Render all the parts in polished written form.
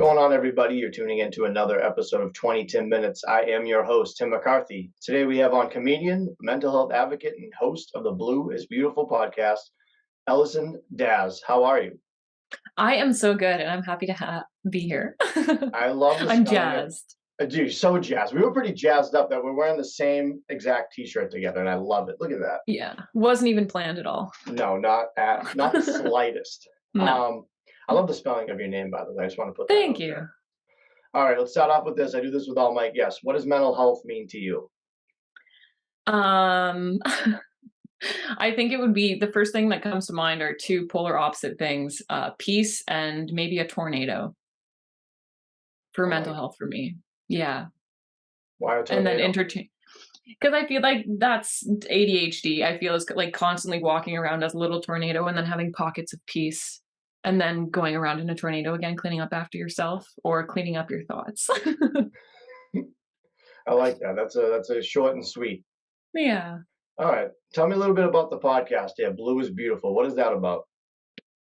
going on, everybody? You're tuning into another episode of 20 Tim Minutes. I am your host, Tim McCarthy. Today we have on comedian, mental health advocate, and host of the Blue is Beautiful podcast, Ellocin Daz. How are you? I am so good, and I'm happy to be here. I love the I'm spelling jazzed. Dude, so jazzed. We were pretty jazzed up that we're wearing the same exact t-shirt together, and I love it. Look at that. Yeah, wasn't even planned at all. No, not the slightest. No. I love the spelling of your name, by the way. I just want to put that Thank out you. there. All right, let's start off with this. I do this with all my guests. What does mental health mean to you? I think it would be the first thing that comes to mind are two polar opposite things, peace and maybe a tornado for mental health for me. Yeah. Why a tornado? And then because I feel like that's ADHD. I feel it's like constantly walking around as a little tornado and then having pockets of peace and then going around in a tornado again, cleaning up after yourself or cleaning up your thoughts. I like that. That's a short and sweet. Yeah. All right. Tell me a little bit about the podcast here. Blue is Beautiful. What is that about?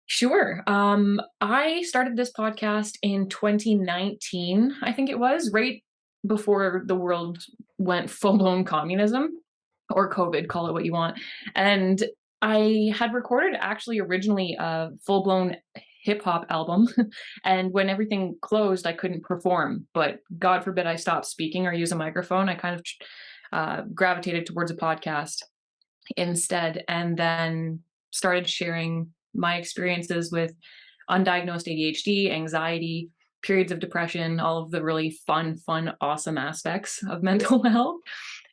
Sure. I started this podcast in 2019, I think it was, right before the world went full-blown communism or COVID, call it what you want. And I had recorded actually originally a full-blown hip hop album. And when everything closed, I couldn't perform. But God forbid I stopped speaking or use a microphone. I kind of gravitated towards a podcast instead, and then started sharing my experiences with undiagnosed ADHD, anxiety, periods of depression, all of the really fun, awesome aspects of mental health.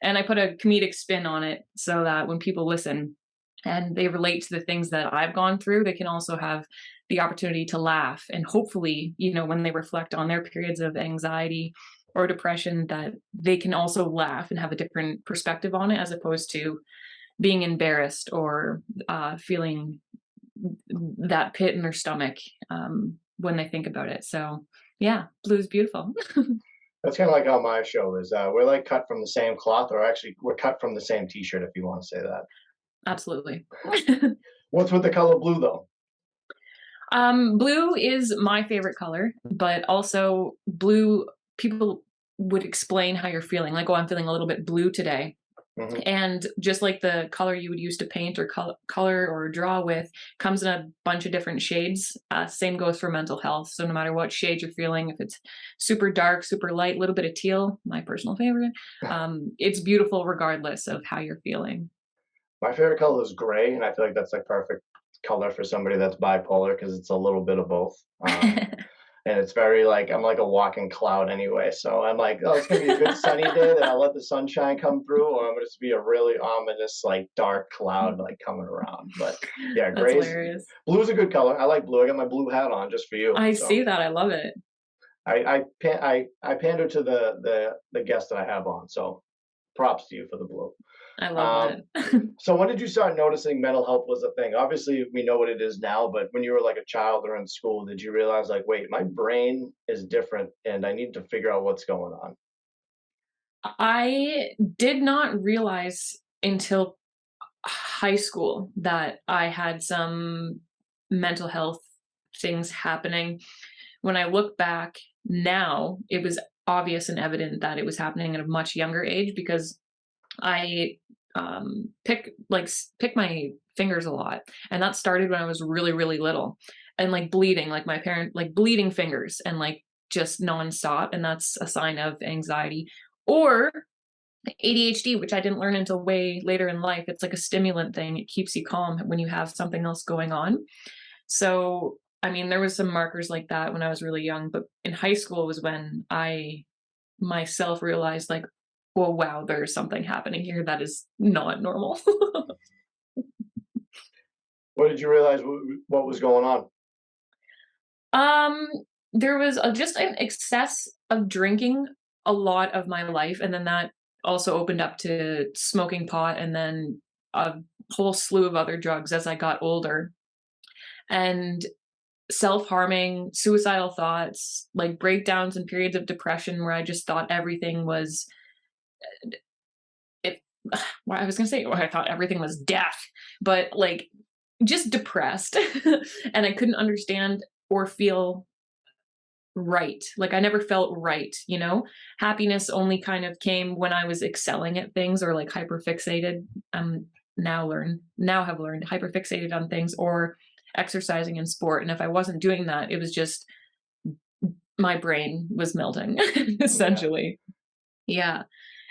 And I put a comedic spin on it so that when people listen and they relate to the things that I've gone through, they can also have the opportunity to laugh. And hopefully, when they reflect on their periods of anxiety or depression, that they can also laugh and have a different perspective on it, as opposed to being embarrassed or feeling that pit in their stomach when they think about it. So yeah, Blue is Beautiful. That's kind of like how my show is. We're like cut from the same cloth, or actually we're cut from the same t-shirt, if you want to say that. Absolutely. What's with the color blue, though? Blue is my favorite color, but also blue, people would explain how you're feeling. Like, oh, I'm feeling a little bit blue today. Mhm. And just like the color you would use to paint or color or draw with comes in a bunch of different shades. Same goes for mental health. So no matter what shade you're feeling, if it's super dark, super light, a little bit of teal, my personal favorite, it's beautiful regardless of how you're feeling. My favorite color is gray, and I feel like that's like perfect color for somebody that's bipolar because it's a little bit of both. And it's very like I'm like a walking cloud anyway. So I'm like, oh, it's gonna be a good sunny day. Then I'll let the sunshine come through, or I'm gonna just be a really ominous, like dark cloud like coming around. But yeah, That's hilarious. blue's a good color. I like blue. I got my blue hat on just for you. I So see that. I love it. I pander to the guest that I have on. So props to you for the blue. I love Um, that. so when did you start noticing mental health was a thing? Obviously, we know what it is now, but when you were like a child or in school, did you realize like, wait, my brain is different and I need to figure out what's going on? I did not realize until high school that I had some mental health things happening. When I look back now, it was obvious and evident that it was happening at a much younger age because I pick my fingers a lot, and that started when I was really little, and like bleeding, like my parent, like bleeding fingers, and like just nonstop, and that's a sign of anxiety or ADHD, which I didn't learn until way later in life. It's like a stimulant thing. It keeps you calm when you have something else going on. So, I mean, there was some markers like that when I was really young, but in high school was when I myself realized like, well, wow, there's something happening here that is not normal. What did you realize what was going on? um, there was just an excess of drinking a lot of my life, and then that also opened up to smoking pot, and then a whole slew of other drugs as I got older, and self-harming, suicidal thoughts, like breakdowns and periods of depression where I just thought everything was it. Well, I was gonna say, well, I thought everything was death, but like just depressed, and I couldn't understand or feel right. Like I never felt right, you know? Happiness only kind of came when I was excelling at things or like hyperfixated. Now have learned hyperfixated on things or exercising in sport. And if I wasn't doing that, it was just my brain was melting Yeah. essentially. Yeah.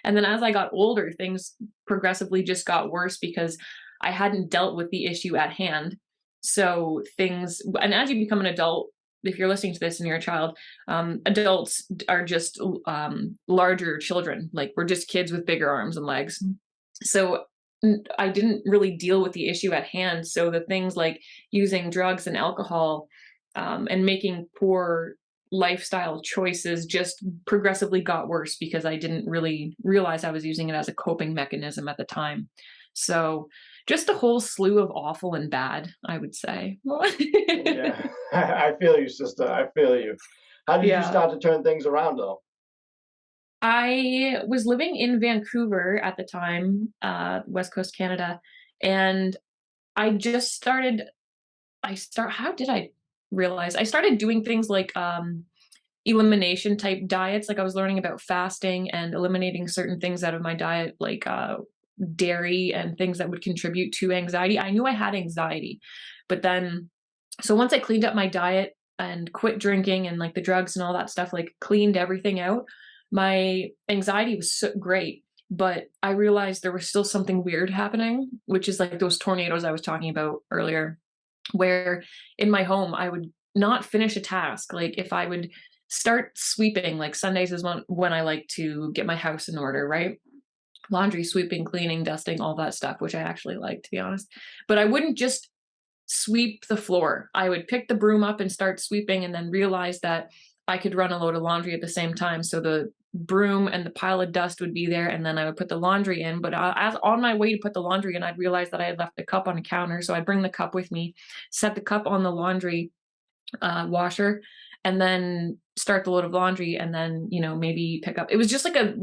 And then as I got older, things progressively just got worse because I hadn't dealt with the issue at hand. So things, and as you become an adult, if you're listening to this and you're a child, adults are just larger children. Like we're just kids with bigger arms and legs. So I didn't really deal with the issue at hand. So the things like using drugs and alcohol and making poor lifestyle choices just progressively got worse because I didn't really realize I was using it as a coping mechanism at the time. So just a whole slew of awful and bad, I would say. Yeah. I feel you, sister. I feel you. How did you Yeah. start to turn things around though? I was living in Vancouver at the time, West Coast Canada, and I just started how did I realize? I started doing things like elimination type diets. Like I was learning about fasting and eliminating certain things out of my diet, like dairy and things that would contribute to anxiety. I knew I had anxiety, but then, so once I cleaned up my diet and quit drinking and like the drugs and all that stuff, like cleaned everything out, my anxiety was so great. But I realized there was still something weird happening, which is like those tornadoes I was talking about earlier, where in my home I would not finish a task. Like if I would start sweeping, like Sundays is when I like to get my house in order, right? Laundry, sweeping, cleaning, dusting, all that stuff, which I actually like, to be honest. But I wouldn't just sweep the floor. I would pick the broom up and start sweeping and then realize that I could run a load of laundry at the same time. So the broom and the pile of dust would be there and then I would put the laundry in. But as on my way to put the laundry in, I'd realize that I had left the cup on a counter. So I'd bring the cup with me, set the cup on the laundry washer, and then start the load of laundry and then, you know, maybe pick up. It was just like a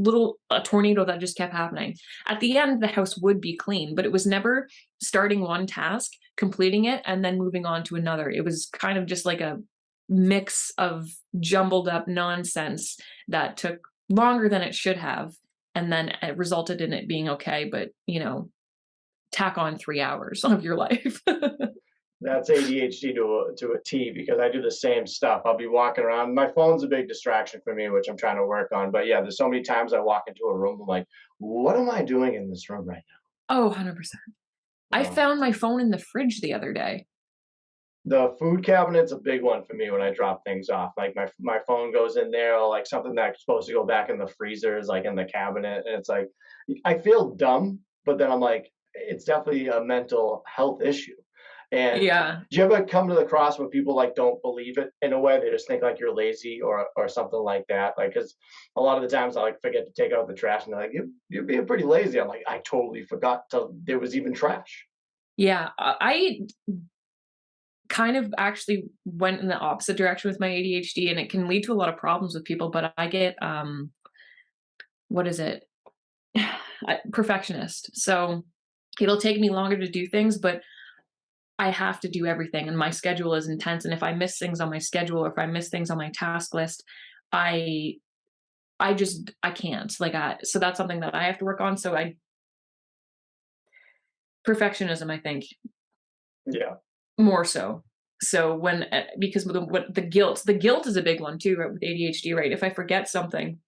tornado that just kept happening. At the end, the house would be clean, but it was never starting one task, completing it, and then moving on to another. It was kind of just like a mix of jumbled up nonsense that took longer than it should have. And then it resulted in it being okay, but, you know, tack on 3 hours of your life. That's ADHD to a T because I do the same stuff. I'll be walking around. My phone's a big distraction for me, which I'm trying to work on. But yeah, there's so many times I walk into a room, I'm like, what am I doing in this room right Oh, 100%. I now? found my phone in the fridge the other day. The food cabinet's a big one for me when I drop things off. Like my phone goes in there, or like something that's supposed to go back in the freezer is like in the cabinet, and it's like I feel dumb, but then I'm like, it's definitely a mental health issue. And Yeah. do you ever come to the cross where people like don't believe it in a way? They just think like you're lazy or something like that. Like, because a lot of the times I like forget to take out the trash, and they're like, you're being pretty lazy. I'm like, I totally forgot till there was even trash. Yeah. I kind of actually went in the opposite direction with my ADHD, and it can lead to a lot of problems with people, but I get, what is it? Perfectionist. So it'll take me longer to do things, but I have to do everything, and my schedule is intense. And if I miss things on my schedule or if I miss things on my task list, I I can't. Like so that's something that I have to work on. So I perfectionism, I think, Yeah. more so. So when because what the guilt is a big one too, right, with ADHD, right? If I forget something,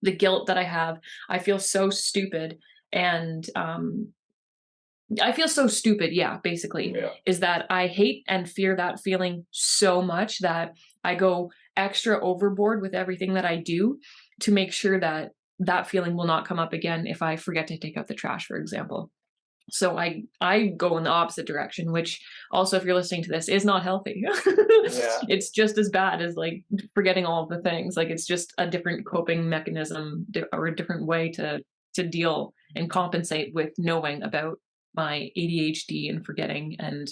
the guilt that I have, I feel so stupid, and I feel so stupid, yeah, basically, Yeah. is that I hate and fear that feeling so much that I go extra overboard with everything that I do to make sure that that feeling will not come up again if I forget to take out the trash, for example. So I go in the opposite direction, which also, if you're listening to this, is not healthy. Yeah. It's just as bad as like forgetting all of the things. Like it's just a different coping mechanism or a different way to deal and compensate with knowing about my ADHD and forgetting and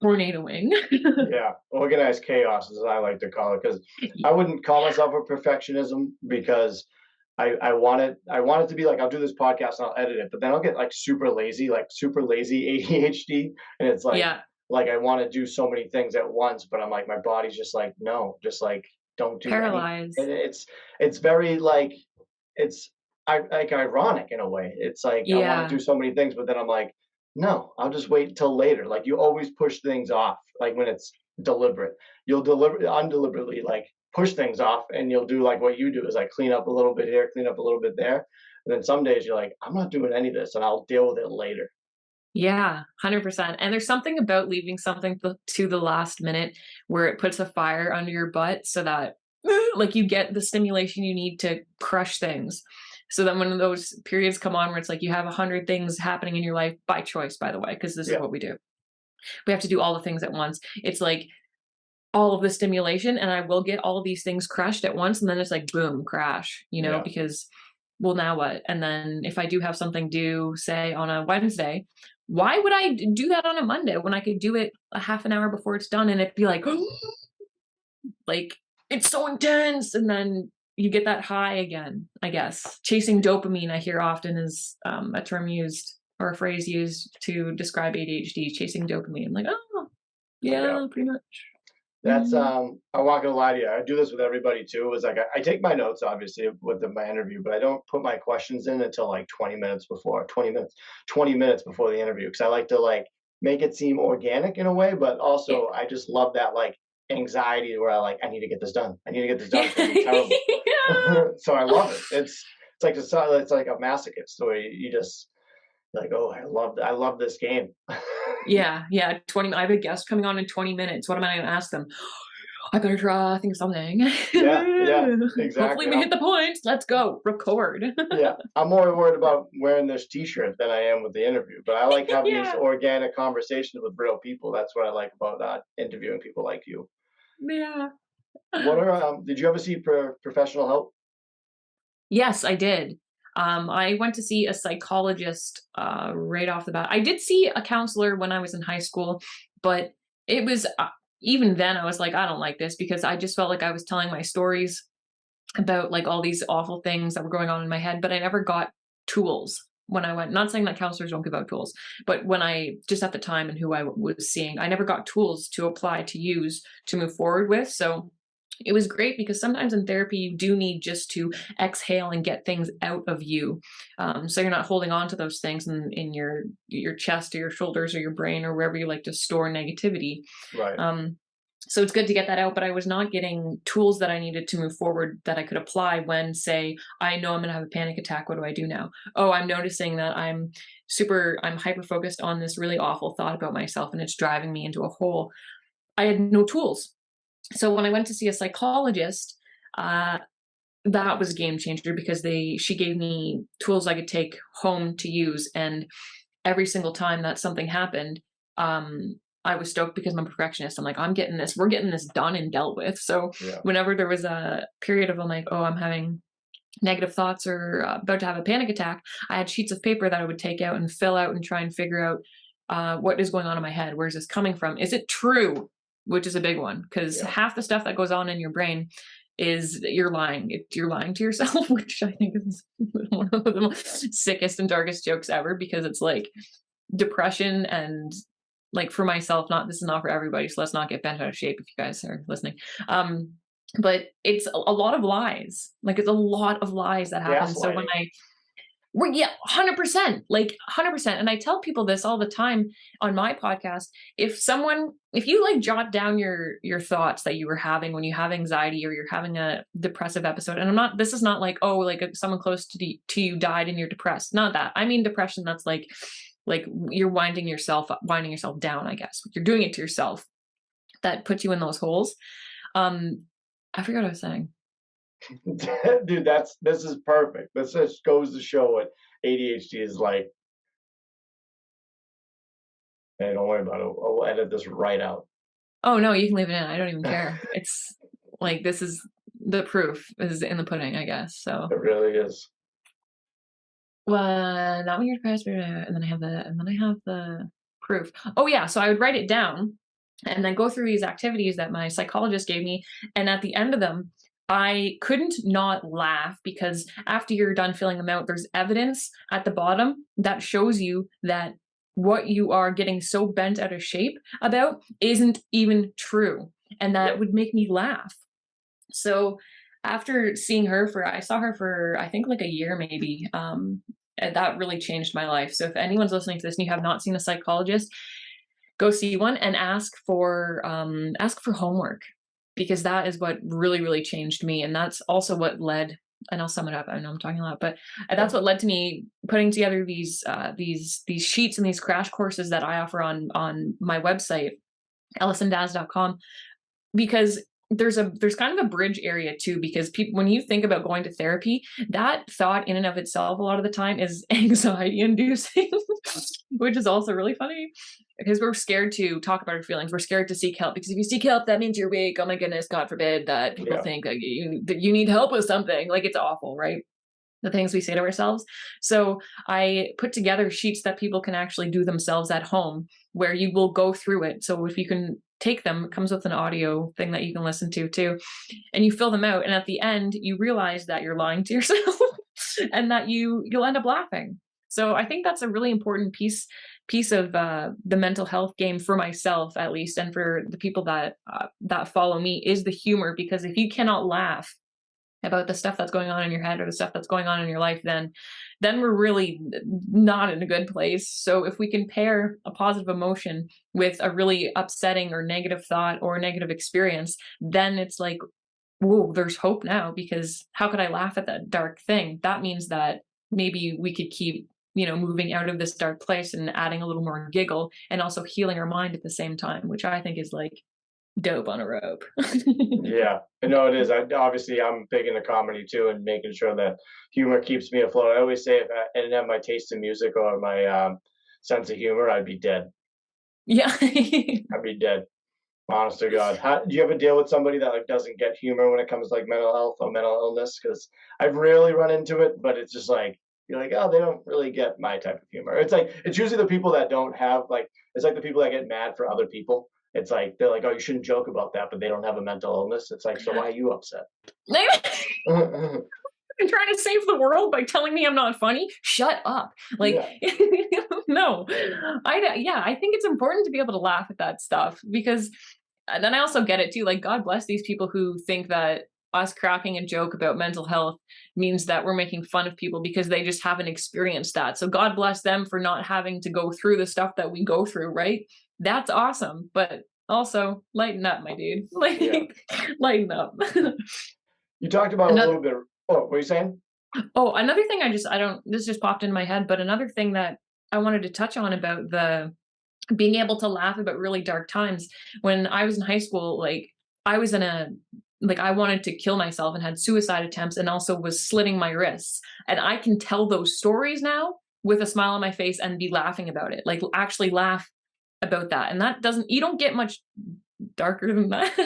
tornadoing. Yeah, organized chaos, as I like to call it, because I wouldn't call myself a perfectionism because I want it to be like I'll do this podcast and I'll edit it, but then I'll get like super lazy ADHD, and it's Yeah. like I want to do so many things at once, but I'm like my body's just like no, just like don't do anything. And Paralyzed. it's very like it's like ironic in a way. It's like I want to Yeah. do so many things, but then I'm like, no, I'll just wait until later. Like you always push things off, like when it's deliberate. You'll undeliberately like push things off, and you'll do like what you do is like clean up a little bit here, clean up a little bit there. And then some days you're like, I'm not doing any of this, and I'll deal with it later. Yeah, 100%. And there's something about leaving something to the last minute where it puts a fire under your butt so that like you get the stimulation you need to crush things. So then when those periods come on where it's like you have 100 things happening in your life by choice, by the way, because this is Yeah, what we do. We have to do all the things at once. It's like all of the stimulation, and I will get all of these things crushed at once, and then it's like boom, crash, yeah, because well, now what? And then if I do have something due, say on a Wednesday, why would I do that on a Monday when I could do it a half an hour before it's done and it'd be like it's so intense, and then you get that high again, I guess. Chasing dopamine, I hear often is a term used or a phrase used to describe ADHD, chasing dopamine. I'm like, oh, yeah. yeah, pretty much. That's Mhm. I'm not gonna lie to you. I do this with everybody too. Is like I take my notes obviously with my interview, but I don't put my questions in until like 20 minutes before, 20 minutes before the interview because I like to like make it seem organic in a way, but Yeah. also I just love that like anxiety where I like I need to get this done. I need to get this done. Yeah. It's gonna be terrible. Yeah. So I love it. It's like a masochist where you just like, oh, I love this game. Yeah, yeah, 20 I have a guest coming on in 20 minutes. What am I gonna ask them? I better try think of something. Yeah, Hopefully exactly. we hit the point. Let's go. Record. Yeah, I'm more worried about wearing this T-shirt than I am with the interview. But I like having these Yeah. organic conversations with real people. That's what I like about interviewing people like you. Yeah. What are Did you ever see professional help? Yes, I did. I went to see a psychologist right off the bat. I did see a counselor when I was in high school, but it was even then I was like, I don't like this because I just felt like I was telling my stories about like all these awful things that were going on in my head, but I never got tools when I went. Not saying that counselors don't give out tools, but when I just at the time and who I was seeing, I never got tools to apply to use to move forward with. So it was great because sometimes in therapy you do need just to exhale and get things out of you, so you're not holding on to those things in your chest or your shoulders or your brain or wherever you like to store negativity. Right. um, so it's good to get that out, but I was not getting tools that I needed to move forward that I could apply when, say, I know I'm going to have a panic attack. What do I do now? Oh, I'm noticing that I'm hyper focused on this really awful thought about myself and it's driving me into a hole. I had no tools. So when I went to see a psychologist, uh, that was a game changer because she gave me tools I could take home to use, and every single time that something happened, I was stoked because I'm a perfectionist. I'm like, we're getting this done and dealt with. So Yeah. whenever there was a period of I'm like, oh, I'm having negative thoughts or about to have a panic attack, I had sheets of paper that I would take out and fill out and try and figure out what is going on in my head. Where's this coming from? Is it true? Which is a big one because Yeah. half the stuff that goes on in your brain is you're lying. You're lying to yourself, which I think is one of the sickest and darkest jokes ever because it's like depression and like for myself, not this is not for everybody, so let's not get bent out of shape if you guys are listening. Um, but it's a lot of lies. Like it's a lot of lies that happen. So when Gaslighting. yeah, 100%, like 100%. And I tell people this all the time on my podcast. If you like jot down your thoughts that you were having when you have anxiety or you're having a depressive episode, and this is not like, oh, like someone close to you died and you're depressed. Not that. I mean depression that's like you're winding yourself down, I guess. You're doing it to yourself that puts you in those holes. Um, I forgot what I was saying. Dude, this is perfect. This just goes to show what ADHD is like. Hey, don't worry about it. I'll edit this right out. Oh no, you can leave it in. I don't even care. It's like this is the proof is in the pudding, I guess. So It really is. well, not when you're depressed, and then I have the proof. Oh yeah, so I would write it down and then go through these activities that my psychologist gave me. And at the end of them, I couldn't not laugh because after you're done filling them out, there's evidence at the bottom that shows you that what you are getting so bent out of shape about isn't even true. And that Yep. would make me laugh. So after seeing her for, I saw her for, I think like a year maybe. And that really changed my life. So if anyone's listening to this and you have not seen a psychologist, go see one and ask for homework, because that is what really, really changed me. And that's also what led, and I'll sum it up. I know I'm talking a lot, but Yeah. that's what led to me putting together these sheets and these crash courses that I offer on my website, ellicindaz.com, because there's kind of a bridge area too, because people, when you think about going to therapy, that thought in and of itself a lot of the time is anxiety inducing, which is also really funny, because we're scared to talk about our feelings, we're scared to seek help, because if you seek help that means you're weak. Oh my goodness, god forbid that people Yeah. think that you need help with something, like it's awful, right? The things we say to ourselves. So I put together sheets that people can actually do themselves at home, where you will go through it. So if you can take them, it comes with an audio thing that you can listen to too, and you fill them out. And at the end, you realize that you're lying to yourself and that you'll end up laughing. So I think that's a really important piece of the mental health game for myself, at least, and for the people that follow me, is the humor. Because if you cannot laugh about the stuff that's going on in your head or the stuff that's going on in your life, then we're really not in a good place. So if we can pair a positive emotion with a really upsetting or negative thought or negative experience, then it's like, whoa, there's hope now, because how could I laugh at that dark thing? That means that maybe we could keep, moving out of this dark place and adding a little more giggle and also healing our mind at the same time, which I think is like dope on a rope. Yeah, no, it is. Obviously, I'm big into comedy too, and making sure that humor keeps me afloat. I always say if I didn't have my taste in music or my sense of humor, I'd be dead. Yeah. I'd be dead. Honest to God. Do you ever deal with somebody that like doesn't get humor when it comes to like mental health or mental illness? Because I've rarely run into it, but it's just like you're like, oh, they don't really get my type of humor. It's like it's usually the people that don't have like it's like the people that get mad for other people. It's like they're like, oh, you shouldn't joke about that, but they don't have a mental illness. It's like, so why are you upset? You're trying to save the world by telling me I'm not funny? Shut up. Like, Yeah, no. Yeah, I think it's important to be able to laugh at that stuff, because then I also get it too. Like, God bless these people who think that us cracking a joke about mental health means that we're making fun of people because they just haven't experienced that. So God bless them for not having to go through the stuff that we go through, right? That's awesome. But also lighten up, my dude. yeah. Like, lighten up. You talked about a Another little bit. Oh, what were you saying? Oh, another thing, I don't, this just popped in my head, but another thing that I wanted to touch on about the being able to laugh about really dark times. When I was in high school, like I was in a, like I wanted to kill myself and had suicide attempts and also was slitting my wrists. And I can tell those stories now with a smile on my face and be laughing about it, like actually laugh about that. And that doesn't, you don't get much darker than that.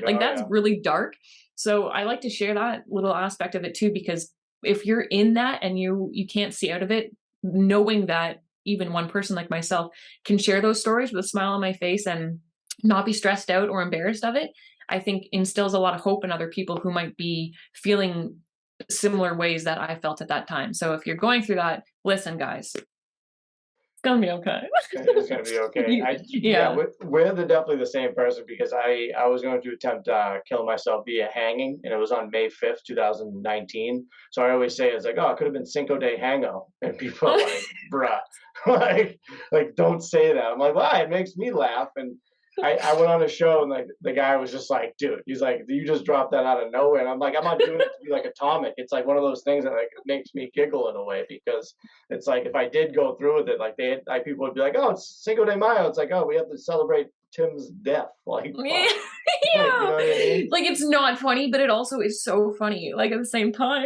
Like Oh that's yeah, really dark. So I like to share that little aspect of it too, because if you're in that and you can't see out of it, knowing that even one person like myself can share those stories with a smile on my face and not be stressed out or embarrassed of it, I think instills a lot of hope in other people who might be feeling similar ways that I felt at that time. So if you're going through that, listen, guys, it's gonna be okay. it's gonna be okay. Yeah, Yeah. we're definitely the same person because I was going to attempt killing myself via hanging, and it was on May 5th, 2019. So I always say it's like, oh, it could have been Cinco de Hango, and people are like, bruh, like don't say that. I'm like, why? It makes me laugh, and I went on a show and like the guy was just like, dude, he's like, you just dropped that out of nowhere. And I'm like, I'm not doing it to be like atomic. It's like one of those things that like makes me giggle in a way because it's like if I did go through with it, like like people would be like, oh, it's Cinco de Mayo. It's like, oh, we have to celebrate Tim's death. Like, Yeah. fuck. Like, you Yeah. know what I mean? Like it's not funny, but it also is so funny, like at the same time.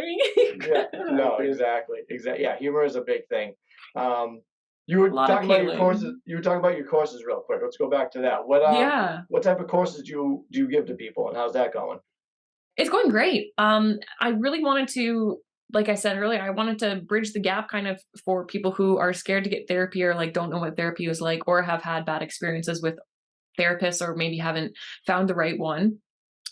Yeah. No, exactly. Exactly. Yeah, humor is a big thing. Um, you A were lot of talking about your healing. courses. You were talking about your courses real quick. Let's go back to that. Yeah. What type of courses do you give to people, and how's that going? It's going great. I really wanted to, like I said earlier, I wanted to bridge the gap kind of for people who are scared to get therapy or like don't know what therapy is like or have had bad experiences with therapists or maybe haven't found the right one.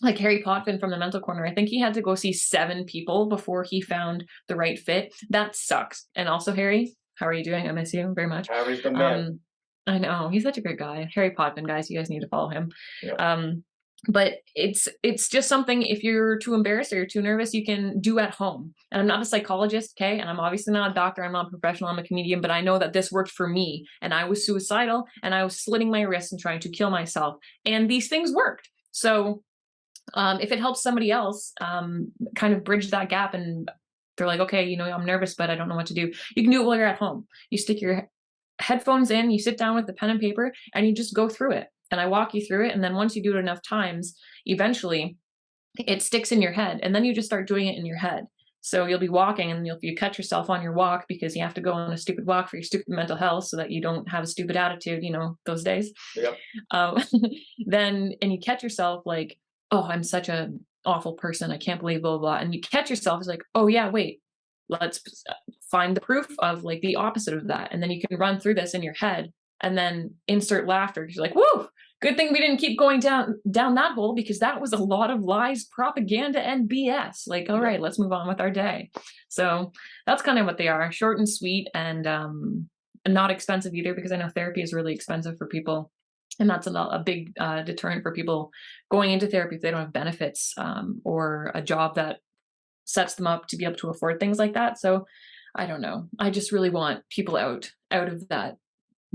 Like Harry Potvin from the Mental Corner, I think he had to go see 7 people before he found the right fit. That sucks. And also, Harry, how are you doing? I miss you very much. Harry's the man. Um, I know he's such a great guy. Harry Potvin, guys, you guys need to follow him. Yeah. Um, but it's just something, if you're too embarrassed or you're too nervous, you can do at home. And I'm not a psychologist, okay, and I'm obviously not a doctor, I'm not a professional, I'm a comedian, but I know that this worked for me, and I was suicidal and I was slitting my wrists and trying to kill myself, and these things worked. So if it helps somebody else kind of bridge that gap, and they're like, okay, I'm nervous but I don't know what to do, you can do it while you're at home. You stick your headphones in, you sit down with the pen and paper, and you just go through it. And I walk you through it. And then once you do it enough times, eventually it sticks in your head. And then you just start doing it in your head. So you'll be walking, and you catch yourself on your walk because you have to go on a stupid walk for your stupid mental health so that you don't have a stupid attitude, those days. Yep. Um, and you catch yourself like, oh, I'm such a awful person. I can't believe blah, blah, blah. And you catch yourself as like, oh yeah, wait, let's find the proof of like the opposite of that. And then you can run through this in your head and then insert laughter. You're like, whoa, good thing we didn't keep going down that hole, because that was a lot of lies, propaganda, and BS. Like, all right, let's move on with our day. So that's kind of what they are, short and sweet, and not expensive either, because I know therapy is really expensive for people. And that's a big deterrent for people going into therapy if they don't have benefits or a job that sets them up to be able to afford things like that. So I don't know. I just really want people out of that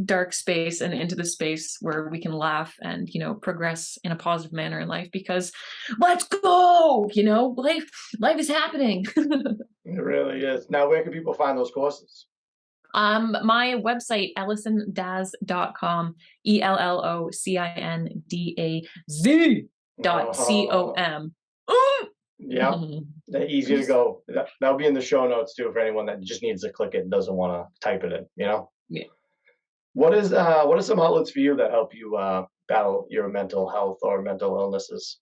dark space and into the space where we can laugh and progress in a positive manner in life, because let's go, life is happening. It really is. Now, where can people find those courses? My website, ellocinDaz.com, ELLOCINDAZ.com. Yeah, they're easy to go. That'll be in the show notes too for anyone that just needs to click it and doesn't want to type it in. Yeah. What are some outlets for you that help you battle your mental health or mental illnesses?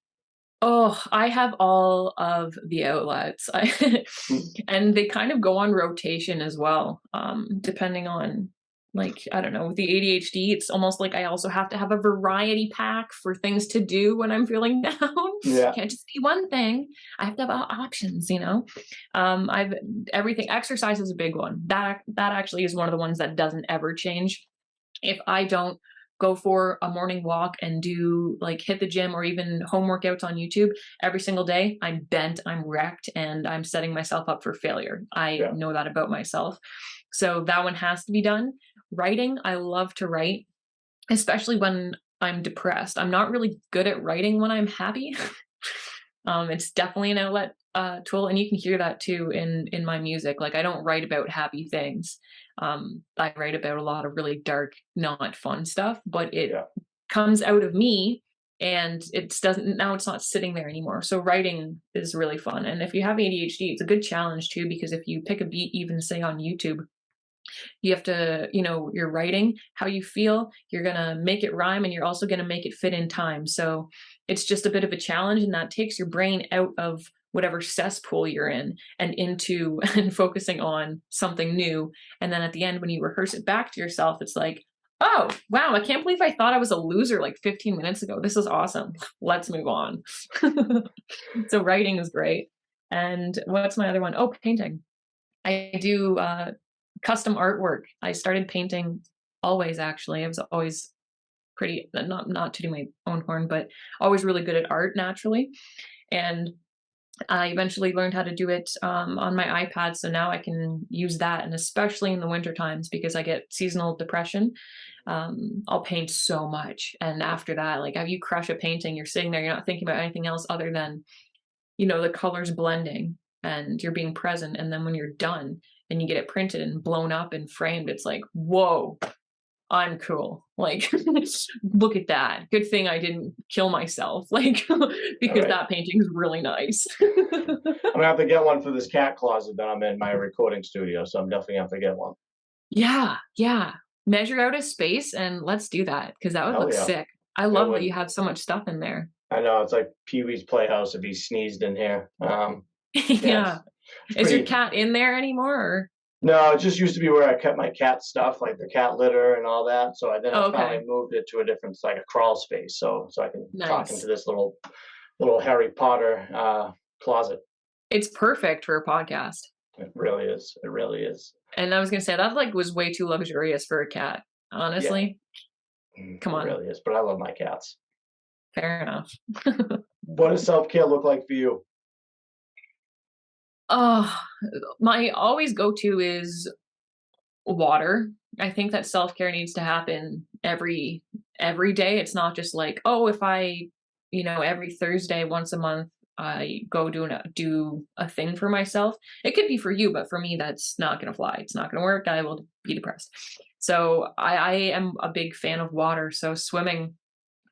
Oh, I have all of the outlets. Mm. And they kind of go on rotation as well, depending on, like, I don't know, with the ADHD, it's almost like I also have to have a variety pack for things to do when I'm feeling down. Yeah, Can't just be one thing. I have to have options. I've everything. Exercise is a big one. That actually is one of the ones that doesn't ever change. If I don't go for a morning walk and do like hit the gym or even home workouts on YouTube every single day, I'm bent, I'm wrecked, and I'm setting myself up for failure. I yeah. know that about myself. So that one has to be done. Writing, I love to write, especially when I'm depressed. I'm not really good at writing when I'm happy. It's definitely an outlet tool, and you can hear that too in my music. Like, I don't write about happy things. I write about a lot of really dark, not fun stuff, but it Yeah. comes out of me, and it's not sitting there anymore. So writing is really fun. And if you have ADHD, it's a good challenge too, because if you pick a beat, even say on YouTube, you have to, you're writing how you feel, you're going to make it rhyme, and you're also going to make it fit in time. So it's just a bit of a challenge, and that takes your brain out of whatever cesspool you're in and into and focusing on something new. And then at the end, when you rehearse it back to yourself, it's like, oh, wow, I can't believe I thought I was a loser like 15 minutes ago. This is awesome. Let's move on. So writing is great. And what's my other one? Oh, painting. I do custom artwork. I started painting always, actually. I was always pretty, not to do my own horn, but always really good at art naturally. And I eventually learned how to do it on my iPad. So now I can use that. And especially in the winter times, because I get seasonal depression, I'll paint so much. And after that, like, if you crush a painting, you're sitting there, you're not thinking about anything else other than, the colors blending, and you're being present. And then when you're done and you get it printed and blown up and framed, it's like, whoa, I'm cool. Like, look at that. Good thing I didn't kill myself. Like, All because right. that painting is really nice. I'm gonna have to get one for this cat closet that I'm in my recording studio, so I'm definitely gonna have to get one. Yeah. Yeah. Measure out a space and let's do that, because that would Hell look yeah. sick. I It love that would. you have so much stuff in there. I know it's like Pee Wee's Playhouse if he sneezed in here. Yeah, Yeah. it's Is your pretty. cat in there anymore? Or? No, it just used to be where I kept my cat stuff, like the cat litter and all that. So I Oh, finally okay. moved it to a different, like a crawl space, so I can talk into Nice. this little Harry Potter closet. It's perfect for a podcast. It really is. It really is. And I was gonna say that like was way too luxurious for a cat. Yeah, Honestly, come it on. really is. But I love my cats. Fair enough. What does self-care look like for you? Oh, my always go-to is water. I think that self-care needs to happen every day. It's not just like, oh, if I, every Thursday once a month I go do a thing for myself. It could be for you, but for me that's not going to fly. It's not going to work. I will be depressed. So I am a big fan of water. So swimming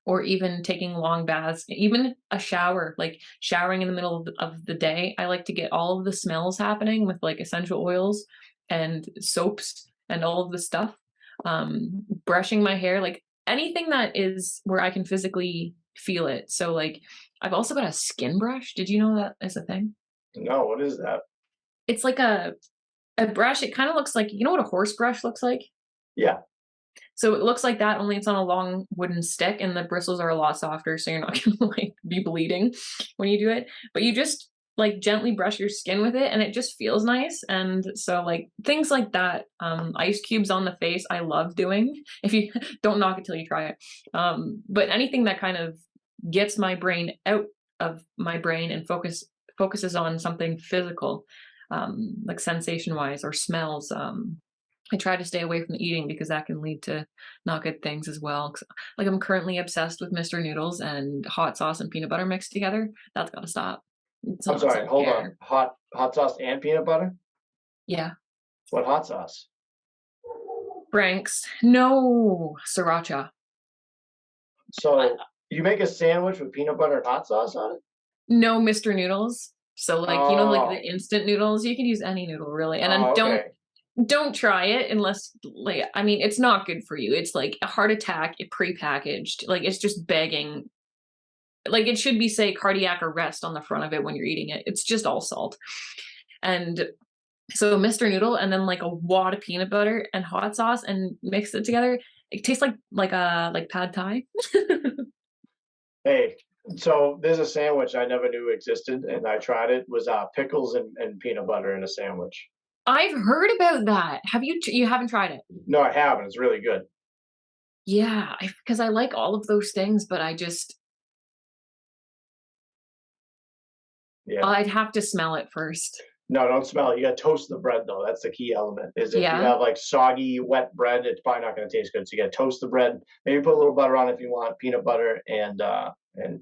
or even taking long baths, even a shower, like showering in the middle of the day. I like to get all of the smells happening with like essential oils and soaps and all of the stuff. Brushing my hair, like anything that is where I can physically feel it. So like I've also got a skin brush. Did you know that is a thing? No, what is that? It's like a brush. It kind of looks like, what a horse brush looks like? Yeah. So it looks like that, only it's on a long wooden stick and the bristles are a lot softer, so you're not gonna like be bleeding when you do it. But you just like gently brush your skin with it and it just feels nice. And so like things like that, ice cubes on the face, I love doing. If you don't knock it till you try it. But anything that kind of gets my brain out of my brain and focuses on something physical, like sensation wise or smells. I try to stay away from the eating because that can lead to not good things as well. Like I'm currently obsessed with Mr. Noodles and hot sauce and peanut butter mixed together. That's got to stop. It's I'm not sorry, self hold on. care. Hot sauce and peanut butter? Yeah. What hot sauce? Frank's. No, sriracha. I, So you make a sandwich with peanut butter and hot sauce on it? no Mr. Noodles. So like, like the Oh, instant noodles, you can use any noodle really. And then oh, don't okay. don't try it unless like I mean it's not good for you. It's like a heart attack, prepackaged. Like it's just begging. Like it should be say cardiac arrest on the front of it when you're eating it. It's just all salt. And so Mr. Noodle and then like a wad of peanut butter and hot sauce and mix it together. It tastes like pad thai. Hey, so there's a sandwich I never knew existed, and I tried it. Was pickles and peanut butter in a sandwich. I've heard about that. Have you haven't tried it? No, I haven't. It's really good. Yeah, because I like all of those things, but Yeah. I'd have to smell it first. No, don't smell it. You gotta toast the bread though. That's the key element. Is if you Yeah. have like soggy, wet bread, it's probably not gonna taste good. So you gotta toast the bread. Maybe put a little butter on it if you want, peanut butter and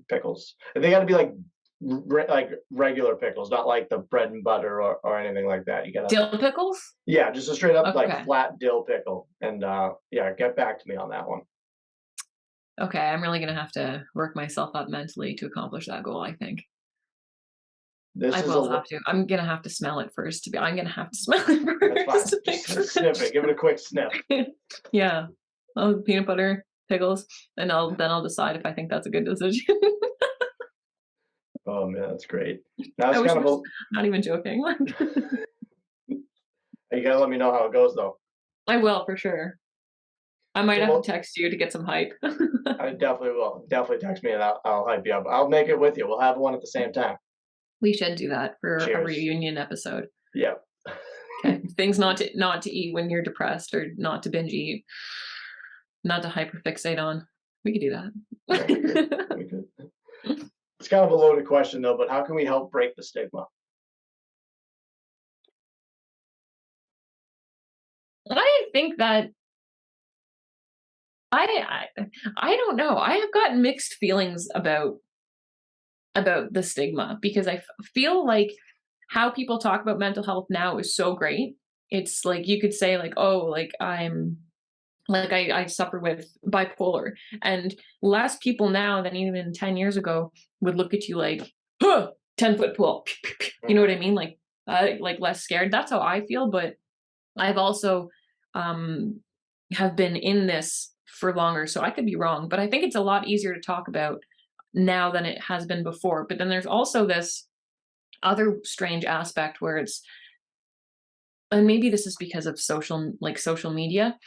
pickles. And they gotta be like like regular pickles, not like the bread and butter or anything like that. You gotta Dill pickles? yeah, just a straight up like Okay. flat dill pickle. And yeah, get back to me on that one. Okay, I'm really gonna have to work myself up mentally to accomplish that goal, I think. I This is a will have to. I'm gonna have to smell it first to be I'm gonna have to smell it that's fine. first to make Just sure. sniff it. Give it a quick sniff. Yeah. Oh, peanut butter, pickles, and I'll decide if I think that's a good decision. Oh man, that's great. Now I it's wish kind I of was not even joking. you gotta let me know how it goes though. I will for sure. I might So have to we'll, text you to get some hype. I definitely will. Definitely text me and I'll hype you up. I'll make it with you. We'll have one at the same time. We should do that for a Cheers. reunion episode. Yep. Okay. Things not to eat when you're depressed or not to binge eat, not to hyperfixate on. We could do Yeah, we could. that. We could. It's kind of a loaded question though, but how can we help break the stigma? I think that I don't know. I have gotten mixed feelings about the stigma because feel like how people talk about mental health now is so great. It's like you could say like, oh, like I suffer with bipolar, and less people now than even 10 years ago would look at you like, huh, 10-foot pool. You know what I mean? Like less scared. That's how I feel. But I've also um, have been in this for longer, so I could be wrong. But I think it's a lot easier to talk about now than it has been before. But then there's also this other strange aspect where and maybe this is because of social media,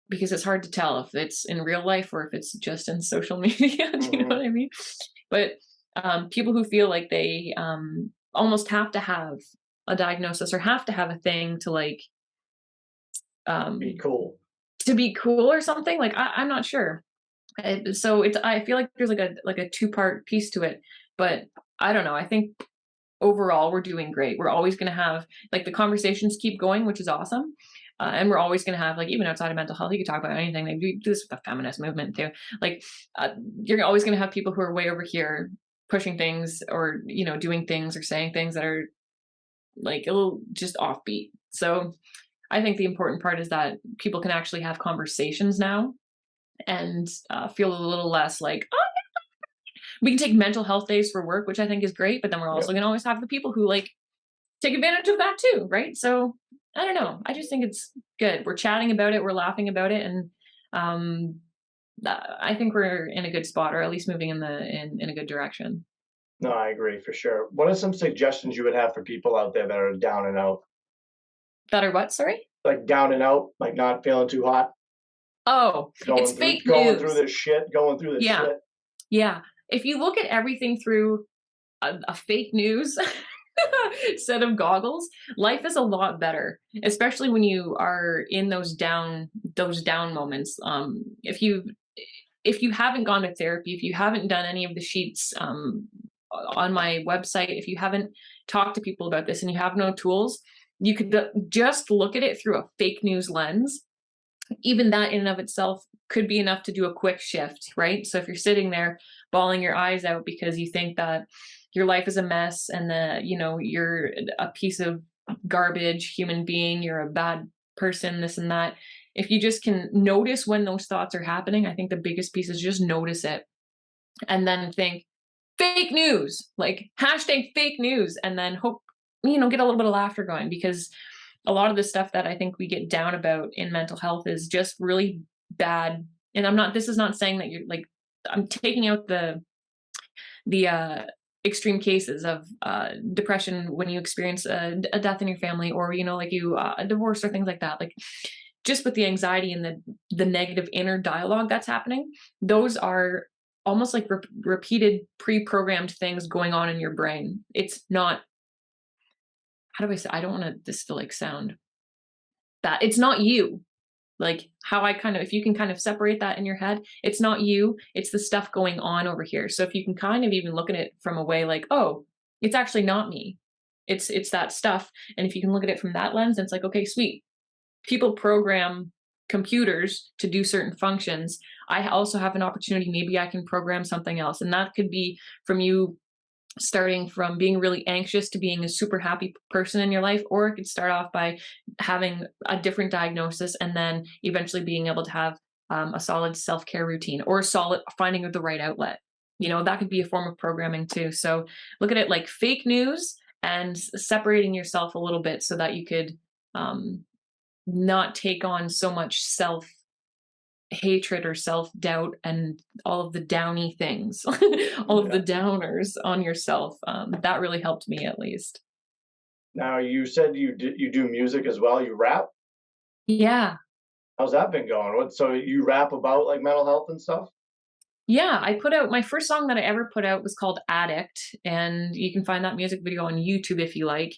because it's hard to tell if it's in real life or if it's just in social media. Do you know Mm-hmm. what I mean? But people who feel like they almost have to have a diagnosis or have to have a thing to like Be um, cool. to be cool or something. Like I'm not sure. So it's I feel like there's like a two-part piece to it, but I don't know. I think overall we're doing great. We're always going to have like the conversations keep going, which is awesome. And we're always going to have like even outside of mental health, you can talk about anything. They do this with the feminist movement too. Like uh, you're always going to have people who are way over here pushing things or doing things or saying things that are like a little just offbeat. So I think the important part is that people can actually have conversations now and feel a little less like, oh, we can take mental health days for work, which I think is great, but then we're also Yep. going to always have the people who like take advantage of that too, right? So I don't know. I just think it's good. We're chatting about it, we're laughing about it, and um, I think we're in a good spot, or at least moving in in a good direction. No, I agree for sure. What are some suggestions you would have for people out there that are down and out? That are what? Sorry. Like down and out, like not feeling too hot, Oh, it's fake news. going through this Yeah, shit. yeah. If you look at everything through a fake news set of goggles, life is a lot better, especially when you are in those down moments. If you haven't gone to therapy, if you haven't done any of the sheets on my website, if you haven't talked to people about this and you have no tools, you could just look at it through a fake news lens. Even that in and of itself could be enough to do a quick shift, right? So if you're sitting there bawling your eyes out because you think that your life is a mess and that, you're a piece of garbage human being, you're a bad person, this and that. If you just can notice when those thoughts are happening, I think the biggest piece is just notice it and then think fake news, like hashtag fake news, and then hope, get a little bit of laughter going because a lot of the stuff that I think we get down about in mental health is just really bad. And this is not saying that you're like, I'm taking out the extreme cases of depression when you experience a death in your family or, like a divorce or things like that. Like just with the anxiety and the negative inner dialogue that's happening, those are almost like repeated pre-programmed things going on in your brain. It's not, how do I say, I don't want this to like sound that it's not you. Like how I kind of, if you can kind of separate that in your head, it's not you, it's the stuff going on over here. So if you can kind of even look at it from a way like, oh, it's actually not me. It's that stuff. And if you can look at it from that lens, it's like, okay, sweet. People program computers to do certain functions. I also have an opportunity. Maybe I can program something else. And that could be from you starting from being really anxious to being a super happy person in your life, or it could start off by having a different diagnosis and then eventually being able to have a solid self-care routine or solid finding the right outlet. That could be a form of programming too. So look at it like fake news and separating yourself a little bit so that you could um, not take on so much self hatred or self-doubt and all of the downy things, all of the Yeah. downers on yourself. That really helped me at least. Now you said you do music as well. You rap. Yeah. How's that been going? So you rap about like mental health and stuff? Yeah, I put out my first song that I ever put out was called Addict, and you can find that music video on YouTube if you like.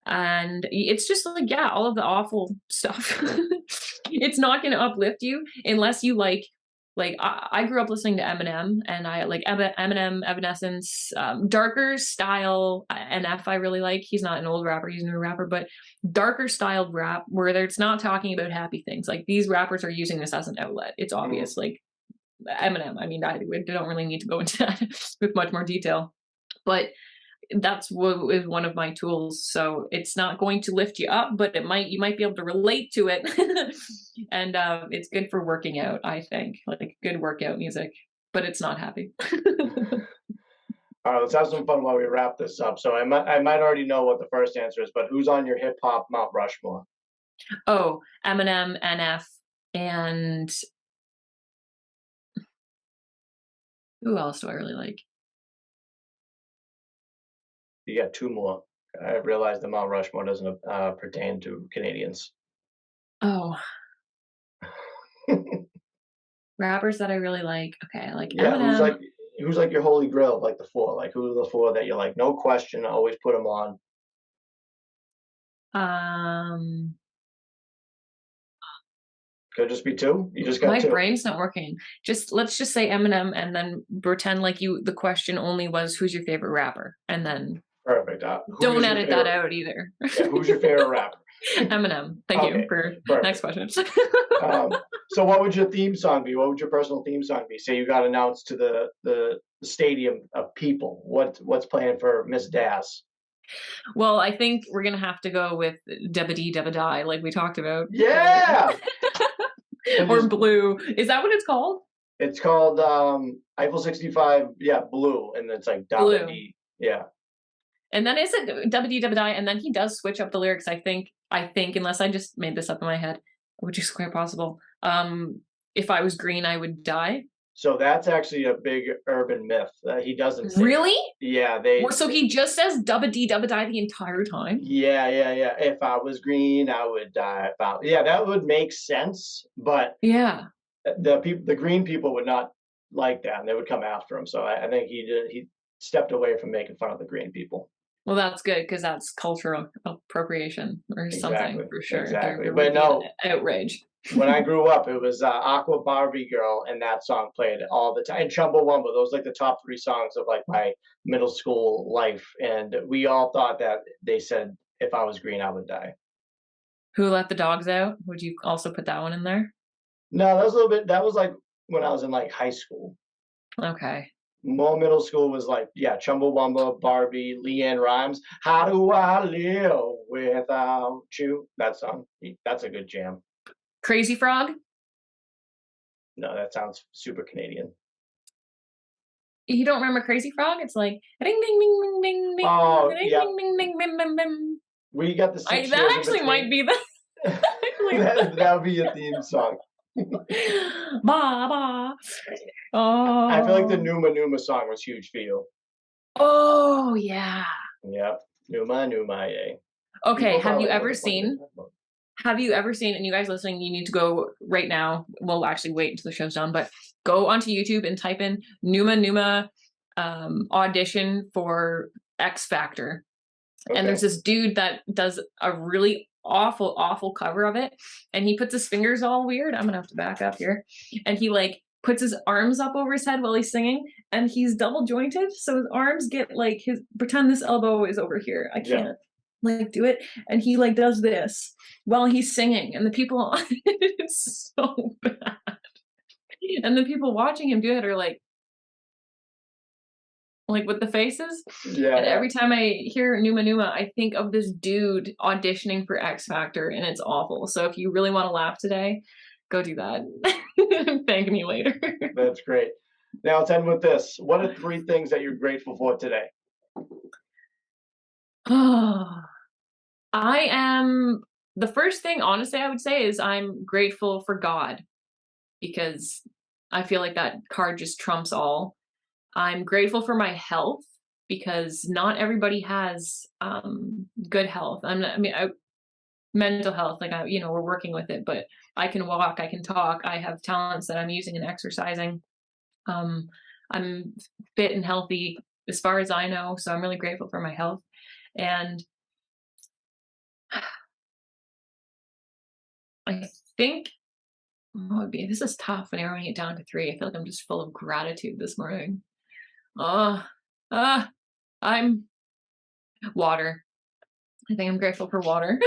And it's just like, yeah, all of the awful stuff. It's not going to uplift you unless you like I grew up listening to Eminem, and I like Eminem, Evanescence, darker style NF. I really like. He's not an old rapper; he's a new rapper, but darker styled rap where it's not talking about happy things. Like these rappers are using this as an outlet. It's Mhm. obvious. Like Eminem. I mean, we don't really need to go into that with much more detail, but that's what is one of my tools. So it's not going to lift you up, but you might be able to relate to it. And it's good for working out, I think, like good workout music, but it's not happy. All right, let's have some fun while we wrap this up. So I might already know what the first answer is, but who's on your hip hop Mount Rushmore? Oh, Eminem, NF, and who else do I really like? You got two more. I realize the Mount Rushmore doesn't pertain to Canadians. Oh, rappers that I really like. Okay, I like Yeah, Eminem. who's like your holy grail, like the four? Like who are the four that you're like, no question, always put them on? Um, Could just be two. You just got My two. brain's not working. Let's just say Eminem and then pretend like the question only was who's your favorite rapper, and then Perfect. don't edit that out either. Yeah, who's your favorite rapper? Eminem. Thank you for next question. So what would your theme song be? What would your personal theme song be? Say you got announced to the stadium of people. What's playing for Miss Daz? Well, I think we're gonna have to go with Dabba Dee Dabba Die, like we talked about. Yeah. Or Blue. Is that what it's called? It's called Eiffel 65. Yeah, Blue, and it's like Dabba Dee. Yeah. And then is it Dabba Dee Dabba Die? And then he does switch up the lyrics. I think, unless I just made this up in my head, which is quite possible. If I was green, I would die. So that's actually a big urban myth. He doesn't say really. That. Yeah, So he just says "Dabba Dee Dabba Die" the entire time. Yeah. If I was green, I would die. Yeah, that would make sense. But yeah, the green people would not like that, and they would come after him. So I think he stepped away from making fun of the green people. Well, that's good because that's cultural appropriation or something for sure. Exactly, but no outrage. When I grew up, it was Aqua Barbie Girl, and that song played all the time. And Chumbawamba, those like the top 3 songs of like my middle school life. And we all thought that they said, "If I was green, I would die." Who Let the Dogs Out? Would you also put that one in there? No, that was a little bit. That was like when I was in like high school. Okay. More middle school was like, yeah, Chumbawamba, Barbie, Leanne Rhymes. How do I live without you? That song. That's a good jam. Crazy Frog? No, that sounds super Canadian. You don't remember Crazy Frog? It's like ding ding ding ding ding ding. Oh, ding, yeah. Ding ding ding ding ding ding. We got the 6 that actually might be the. that would be a theme song. Ba ba. Oh. I feel like the Numa Numa song was huge for you. Oh yeah. Yep. Numa Numa, yeah. Okay, have you ever seen, and you guys listening, you need to go right now. We'll actually wait until the show's done, but go onto YouTube and type in Numa Numa audition for X Factor. Okay. And there's this dude that does a really awful cover of it. And he puts his fingers all weird. I'm gonna have to back up here. And he like puts his arms up over his head while he's singing, and he's double jointed. So his arms get like pretend this elbow is over here. I can't. Like do it, and he like does this while he's singing, and the people it's so bad, and the people watching him do it are like with the faces. Yeah. And every time I hear Numa Numa, I think of this dude auditioning for X Factor, and it's awful. So if you really want to laugh today, go do that. Thank me later. That's great. Now let's end with this. What are 3 things that you're grateful for today? The first thing, honestly, I would say is I'm grateful for God, because I feel like that card just trumps all. I'm grateful for my health, because not everybody has good health. Mental health, like we're working with it, but I can walk, I can talk, I have talents that I'm using and exercising. I'm fit and healthy as far as I know, so I'm really grateful for my health. And I think this is tough narrowing it down to 3. I feel like I'm just full of gratitude this morning. I'm water. I think I'm grateful for water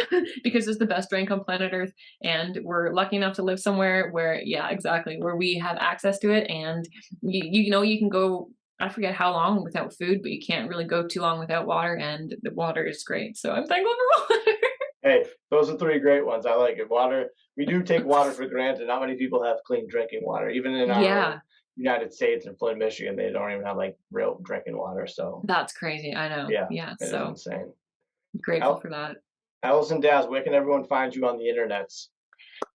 because it's the best drink on planet Earth, and we're lucky enough to live somewhere where, where we have access to it. And you can go, I forget how long without food, but you can't really go too long without water, and the water is great. So I'm thankful for water. Hey, those are 3 great ones. I like it. Water. We do take water for granted. Not many people have clean drinking water, even in our United States and Flint, Michigan. They don't even have like real drinking water. So that's crazy. I know. Yeah. So insane. Grateful for that. Ellocin Daz, where can everyone find you on the internets?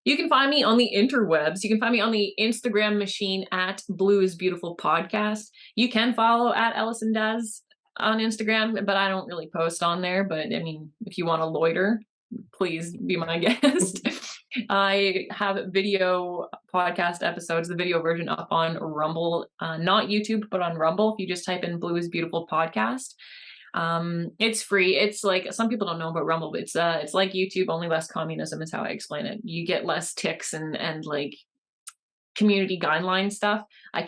You can find me on the interwebs. You can find me on the Instagram machine at Blue is Beautiful Podcast. You can follow at Ellocin Daz on Instagram, but I don't really post on there. But I mean, if you want to loiter, please be my guest. I have video podcast episodes, the video version up on Rumble, not YouTube, but on Rumble. If you just type in Blue is Beautiful Podcast. It's free. It's like, some people don't know about Rumble, but it's like YouTube, only less communism is how I explain it. You get less ticks and like community guideline stuff. I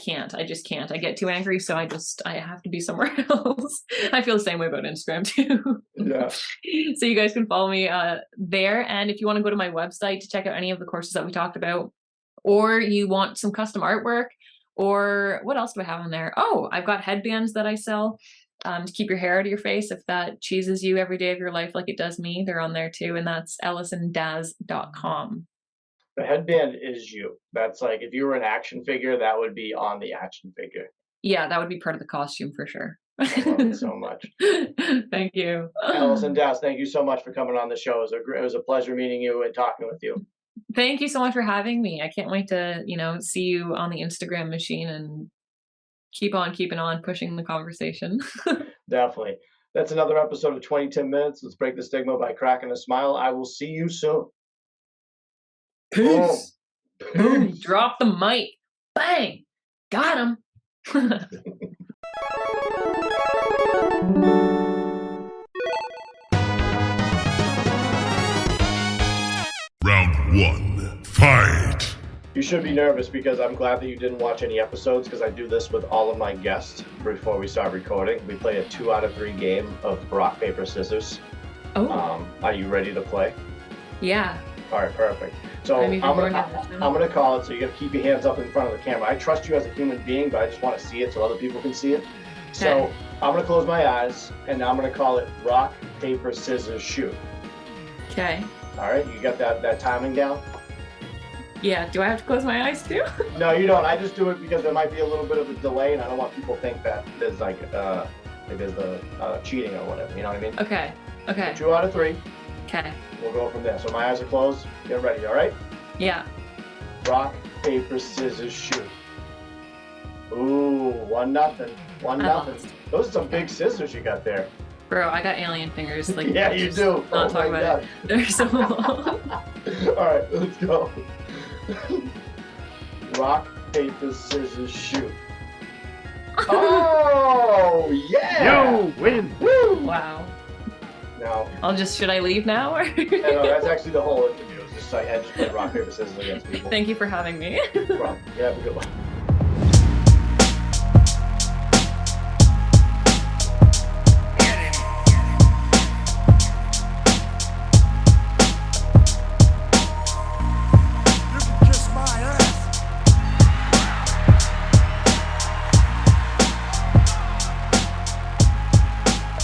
just can't. I get too angry, so I have to be somewhere else. I feel the same way about Instagram too. Yeah. So you guys can follow me there. And if you want to go to my website to check out any of the courses that we talked about, or you want some custom artwork, or what else do I have on there? Oh, I've got headbands that I sell to keep your hair out of your face if that cheeses you every day of your life like it does me. They're on there too, and that's ellicindaz.com. The headband is you. That's like, if you were an action figure, that would be on the action figure. Yeah, that would be part of the costume for sure. I love it so much. Thank you. Ellocin Daz, thank you so much for coming on the show. It was a pleasure meeting you and talking with you. Thank you so much for having me. I can't wait to, see you on the Instagram machine and keep on keeping on pushing the conversation. Definitely. That's another episode of 10 Minutes. Let's break the stigma by cracking a smile. I will see you soon. Peace. Boom. Peace. Drop the mic. Bang. Got him. Round 1. Fight! You should be nervous because I'm glad that you didn't watch any episodes, because I do this with all of my guests before we start recording. We play a 2 out of 3 game of rock, paper, scissors. Oh. Are you ready to play? Yeah. All right, perfect. So I'm gonna call it. So you gotta keep your hands up in front of the camera. I trust you as a human being, but I just want to see it so other people can see it. So Okay. I'm gonna close my eyes, and I'm gonna call it rock, paper, scissors, shoot. Okay. All right, you got that timing down? Yeah. Do I have to close my eyes too? No, you don't. I just do it because there might be a little bit of a delay, and I don't want people to think that there's like cheating or whatever. You know what I mean? Okay. Okay. 2 out of 3. Okay. We'll go from there. So my eyes are closed. Get ready. All right? Yeah. Rock, paper, scissors, shoot. Ooh, 1-0. 1-0. lost. Those are some big scissors you got there. Bro, I got alien fingers. Like, Yeah, you just do. Not Oh talk my about it. They're so long. All right, let's go. Rock, paper, scissors, shoot. Oh, yeah! You win! Woo! Wow. Now, Should I leave now? Or? no, that's actually the whole interview. It's just like I just play rock, paper, scissors against people. Thank you for having me. No problem. You have a good one. You can kiss my ass!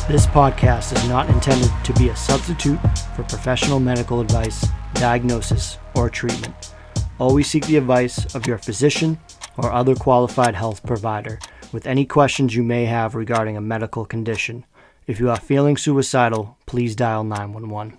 This podcast is not intended to be a substitute for professional medical advice, diagnosis, or treatment. Always seek the advice of your physician or other qualified health provider with any questions you may have regarding a medical condition. If you are feeling suicidal, please dial 911.